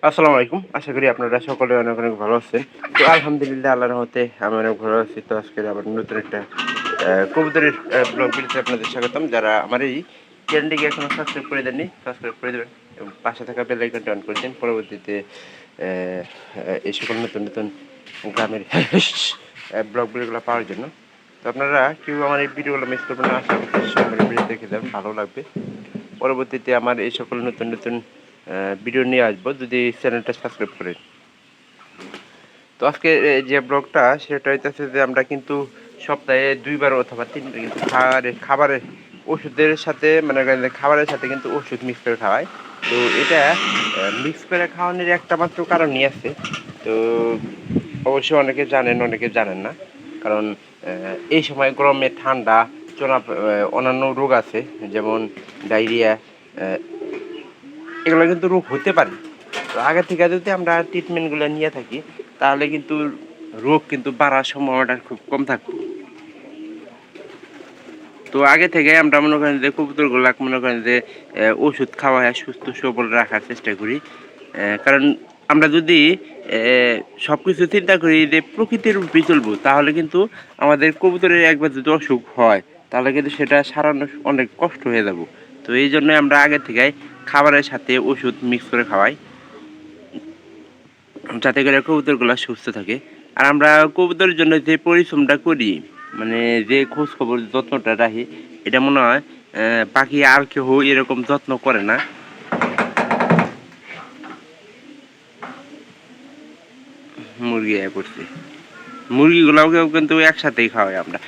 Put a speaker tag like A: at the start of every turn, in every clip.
A: আসসালামু আলাইকুম। আশা করি আপনারা সকলে অনেক, অনেক ভালো আছেন। তো আলহামদুলিল্লাহ আল্লাহর রহমতে আমি অনেক ভালো আছি। তো আজকে আবার নতুন একটা কবুতরের ব্লগ ভিডিওতে আপনাদের স্বাগতম। যারা আমার এই চ্যানেলটিকে এখনো সাবস্ক্রাইব করে দেননি, সাবস্ক্রাইব করে দেবেন এবং পাশে থাকা বেল আইকনটা অন করে দিন। পরবর্তীতে এই সকল নতুন, নতুন গ্রামের ব্লগ ভিডিওগুলো পাওয়ার জন্য। তো আপনারা কেউ আমার এই ভিডিওগুলো মিস করবেন না। আশা করছি সম্পূর্ণ ভিডিও দেখে যাবেন, ভালো লাগবে। পরবর্তীতে আমার এই সকল নতুন, নতুন ভিডিও নিয়ে আসবো যদি চ্যানেলটা সাবস্ক্রাইব করেন। তো আজকে যে ব্লগটা সেটা হইতেছে যে আমরা কিন্তু সপ্তাহে ২ বার অথবা ৩ বার কিন্তু খাবারের ওষুধের সাথে মানে খাবারের সাথে কিন্তু ওষুধ মিক্স করে খাওয়াই। তো এটা মিক্স করে খাওয়ানোর একটা মাত্র কারণই আছে। তো অবশ্যই অনেকে জানেন, অনেকে জানেন না। কারণ এই সময় গরমে ঠান্ডা অন্যান্য রোগ আছে, যেমন ডায়রিয়া, এগুলো কিন্তু রোগ হতে পারে। তো আগে থেকে যদি আমরা ট্রিটমেন্টগুলো নিয়ে থাকি তাহলে কিন্তু রোগ কিন্তু বাড়ার সম্ভাবনাটা খুব কম থাকবে। তো আগে থেকে আমরা মনে করেন যে কবুতরগুলা মনে করেন যে ওষুধ খাওয়ায় সুস্থ সবল রাখার চেষ্টা করি। কারণ আমরা যদি সব কিছু চিন্তা করি যে প্রকৃতির রূপে চলবো তাহলে কিন্তু আমাদের কবুতরের একবার যদি অসুখ হয় তাহলে কিন্তু সেটা সারানো অনেক কষ্ট হয়ে যাব। তো এই জন্য আমরা আগে থেকে খাবারের সাথে ওষুধ মিক্স করে খাওয়াই, যাতে করে কবুতরগুলো সুস্থ থাকে। আর আমরা কবুতরের জন্য যে পরিশ্রমটা করি, মানে যে খোঁজ খবর যত্নটা রাখি, এটা মনে হয় বাকি আর কেউ এরকম যত্ন করে না। মুরগি আয়া পড়ছে, মুরগিগুলোকেও কিন্তু একসাথেই খাওয়াই আমরা।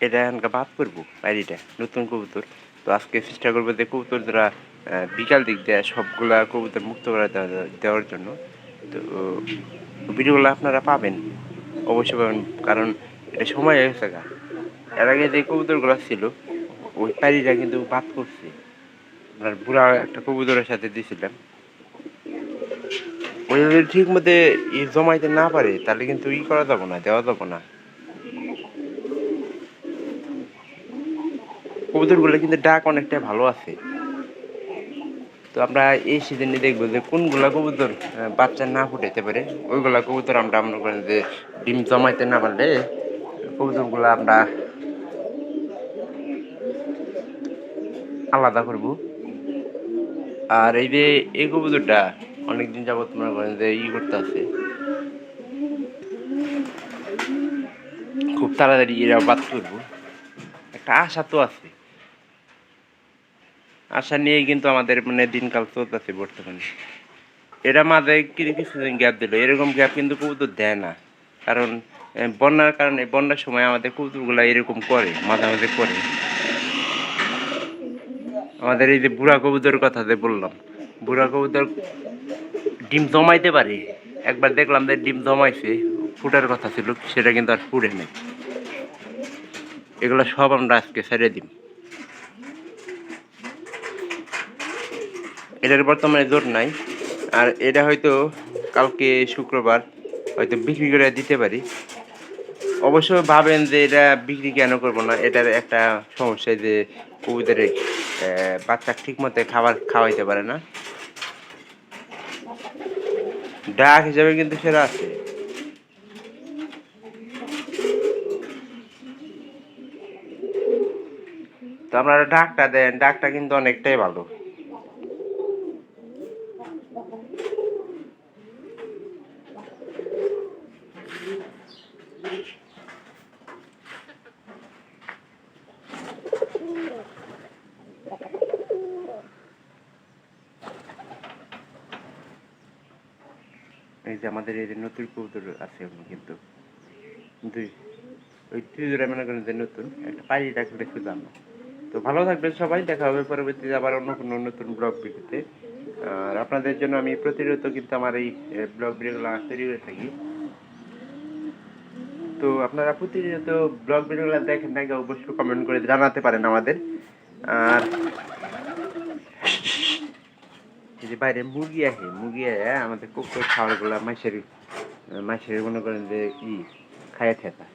A: এটা এখানকার বাদ করবো বাইরেটা নতুন কবুতর। তো আজকে চেষ্টা করবো যে কবুতর যারা বিকাল দিক দেয় সবগুলা কবুতর মুক্ত করে দেওয়ার জন্য। তো ভিডিওগুলো আপনারা পাবেন, অবশ্যই পাবেন, কারণ এটা সময় হয়ে গেছে গা। এর আগে যে কবুতরগুলো ছিল ওই পাড়িটা কিন্তু বাদ করছে। আপনার বুড়া একটা কবুতরের সাথে দিয়েছিলাম, ওই যদি ঠিক মতো জমাইতে না পারে তাহলে কিন্তু করা যাবো না, দেওয়া যাবো না। কবুতরগুলো কিন্তু ডাক অনেকটা ভালো আছে। তো আমরা এই সিজনে দেখবো যে কোনগুলা কবুতর বাচ্চা না ফুটাইতে পারে, ওইগুলা কবুতর আমরা মনে করেন যে ডিম জমাইতে না পারলে কবুতরগুলো আমরা আলাদা করব। আর এই যে এই কবুতরটা অনেকদিন যাবত মনে করেন যে করতে আছে, খুব তাড়াতাড়ি এরা বাদ করবো, একটা আশা তো আছে। আশা নিয়েই কিন্তু আমাদের মানে দিনকাল চলতেছে বর্তমানে। এরা মাঝে কিছুদিন গ্যাপ দিল, এরকম গ্যাপ কিন্তু কবুতর দেয় না। কারণ বন্যার কারণে বন্যার সময় আমাদের কবুতরগুলা এরকম করে, মাঝে মাঝে করে। আমাদের এই যে বুড়া কবুতরের কথা যে বললাম, বুড়া কবুতর ডিম জমাইতে পারে। একবার দেখলাম যে ডিম জমাইছে, ফুটার কথা ছিল, সেটা কিন্তু আর ফুটে নেই। এগুলো সব আমরা আজকে ছেড়ে দিই। এটার বর্তমানে জোর নাই। আর এটা হয়তো কালকে শুক্রবার হয়তো বিক্রি করে দিতে পারি। অবশ্য ভাবেন যে এটা বিক্রি কেন করবো না, এটার একটা সমস্যা যে কবুতরের বাচ্চা ঠিক মতো খাবার খাওয়াইতে পারে না। ডাক হিসাবে কিন্তু সেরা আছে। তো আপনারা ডাকটা দেন, ডাকটা কিন্তু অনেকটাই ভালো। এই যে আমাদের এই যে নতুন কবুতর আছে কিন্তু দুই ওই দুই জোড়া মনে করেন যে নতুন একটা পাড়ি ডাকলে শুধু। তো ভালো থাকবেন সবাই, দেখা হবে পরবর্তীতে আবার অন্য কোনো নতুন ব্লগ ভিডিওতে। আর আপনাদের জন্য আমি প্রতিনিয়ত কিন্তু আমার এই ব্লগ ভিডিওগুলো তৈরি করে থাকি। তো আপনারা প্রতিনিয়ত ব্লগ ভিডিওগুলো দেখেন নাকি অবশ্যই কমেন্ট করে জানাতে পারেন আমাদের। আর এই যে বাইরে মুরগি আসে, মুরগি আমাদের কুকুর খাওয়ারগুলো মাসের মনে করেন যে খায় ঠেকা।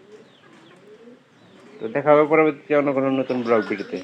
A: তো দেখা হবে পরবর্তীতে অন্য কোনো নতুন ব্লগ ভিডিওতে।